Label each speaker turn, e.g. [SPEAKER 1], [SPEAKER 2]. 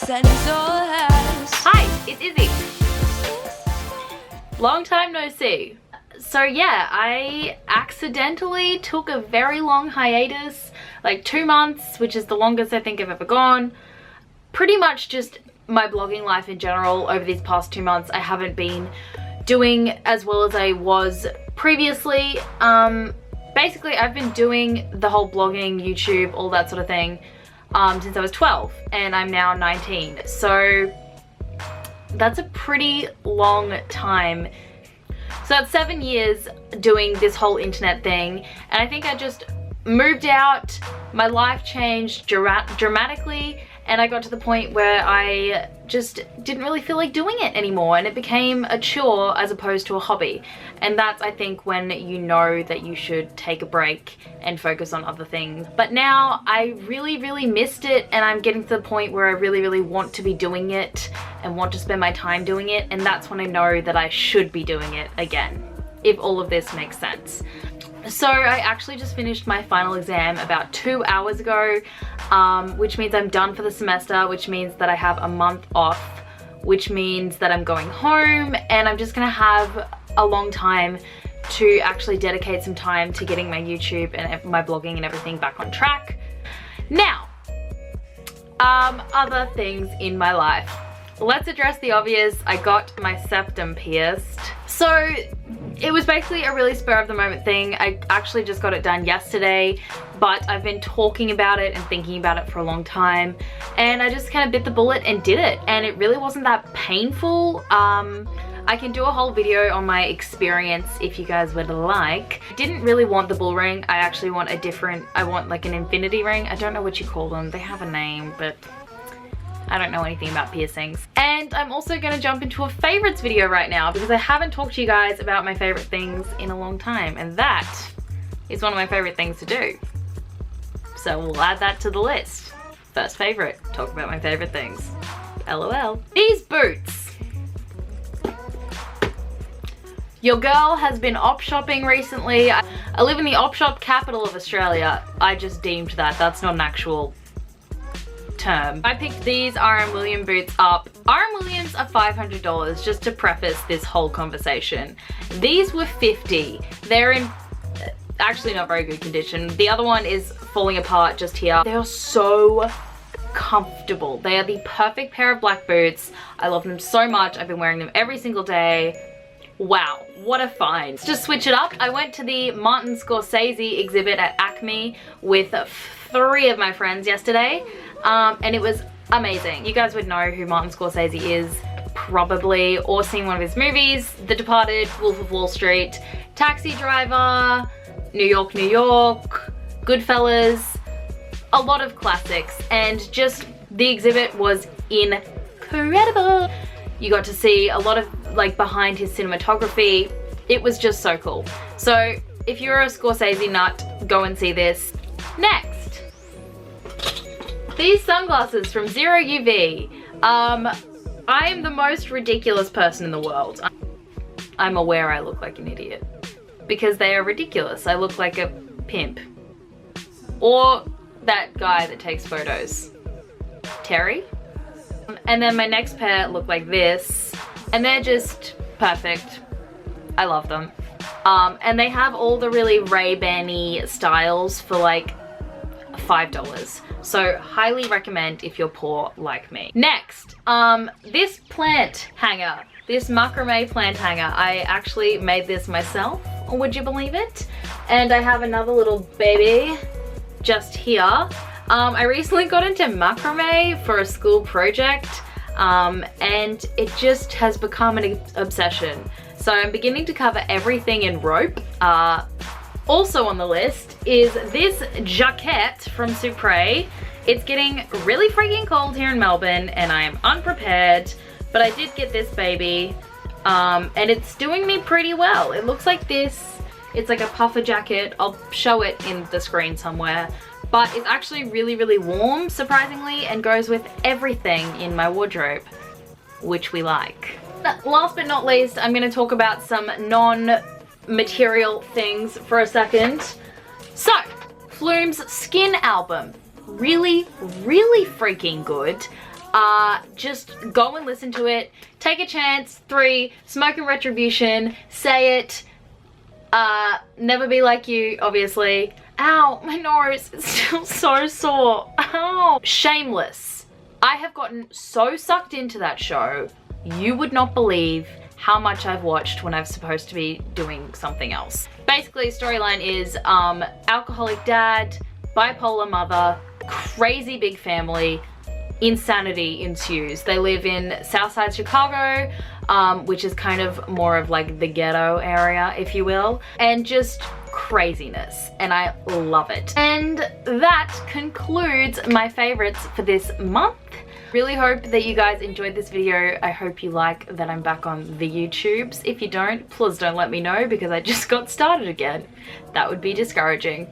[SPEAKER 1] Hi, it's Izzy. Long time no see. So yeah, I accidentally took a very long hiatus, like 2 months, which is the longest I think I've ever gone. Pretty much just my blogging life in general over these past 2 months. I haven't been doing as well as I was previously. Basically I've been doing the whole blogging, YouTube, all that sort of thing since I was 12 and I'm now 19. So that's a pretty long time. So that's 7 years doing this whole internet thing, and I think I just moved out, my life changed dramatically, and I got to the point where I just didn't really feel like doing it anymore, and it became a chore as opposed to a hobby. And that's, I think, when you know that you should take a break and focus on other things. But now I really missed it, and I'm getting to the point where I really want to be doing it and want to spend my time doing it, and that's when I know that I should be doing it again, if all of this makes sense. So I actually just finished my final exam about 2 hours ago, which means I'm done for the semester, which means that I have a month off, which means that I'm going home, and I'm just gonna have a long time to actually dedicate some time to getting my YouTube and my blogging and everything back on track. Now, other things in my life. Let's address the obvious. I got my septum pierced. So it was basically a really spur of the moment thing. I actually just got it done yesterday, but I've been talking about it and thinking about it for a long time, and I just kind of bit the bullet and did it, and it really wasn't that painful. I can do a whole video on my experience if you guys would like. I didn't really want the bull ring. I actually want a different, I want like an infinity ring. I don't know what you call them. They have a name, but I don't know anything about piercings. And I'm also gonna jump into a favorites video right now because I haven't talked to you guys about my favorite things in a long time, and that is one of my favorite things to do. So we'll add that to the list. First favorite, talk about my favorite things. LOL. These boots. Your girl has been op shopping recently. I live in the op shop capital of Australia. I just deemed that. That's not an actual term. I picked these R.M. Williams boots up. R.M. Williams are $500, just to preface this whole conversation. These were $50. They're in actually not very good condition. The other one is falling apart just here. They are so comfortable. They are the perfect pair of black boots. I love them so much. I've been wearing them every single day. Wow, what a find. To switch it up, I went to the Martin Scorsese exhibit at Acme with 3 of my friends yesterday, and it was amazing. You guys would know who Martin Scorsese is, probably, or seen one of his movies. The Departed, Wolf of Wall Street, Taxi Driver, New York, New York, Goodfellas, a lot of classics, and just the exhibit was incredible. You got to see a lot of like behind his cinematography. It was just so cool. So if you're a Scorsese nut, go and see this. Next, these sunglasses from Zero UV. I am the most ridiculous person in the world. I'm aware I look like an idiot because they are ridiculous. I look like a pimp, or that guy that takes photos, Terry. And then my next pair look like this, and they're just perfect. I love them. And they have all the really Ray-Ban-y styles for like $5. So highly recommend if you're poor like me. Next, this plant hanger, this macrame plant hanger. I actually made this myself, would you believe it? And I have another little baby just here. I recently got into macrame for a school project, and it just has become an obsession. So I'm beginning to cover everything in rope. Also on the list is this jacket from Supre. It's getting really freaking cold here in Melbourne and I am unprepared, but I did get this baby, and it's doing me pretty well. It looks like this. It's like a puffer jacket. I'll show it in the screen somewhere. But it's actually really warm, surprisingly, and goes with everything in my wardrobe, which we like. Last but not least, I'm going to talk about some non-material things for a second. So, Flume's Skin album. Really freaking good. Just go and listen to it. Take a Chance, 3, Smoke and Retribution, Say It, Never Be Like You, obviously. Ow, my nose is still so sore. Ow. Shameless. I have gotten so sucked into that show, you would not believe how much I've watched when I'm supposed to be doing something else. Basically, storyline is alcoholic dad, bipolar mother, crazy big family, insanity ensues. They live in Southside Chicago, which is kind of more of like the ghetto area, if you will, and just craziness, and I love it. And that concludes my favorites for this month. Really hope that you guys enjoyed this video. I hope you like that I'm back on the YouTubes. If you don't, please don't let me know because I just got started again. That would be discouraging.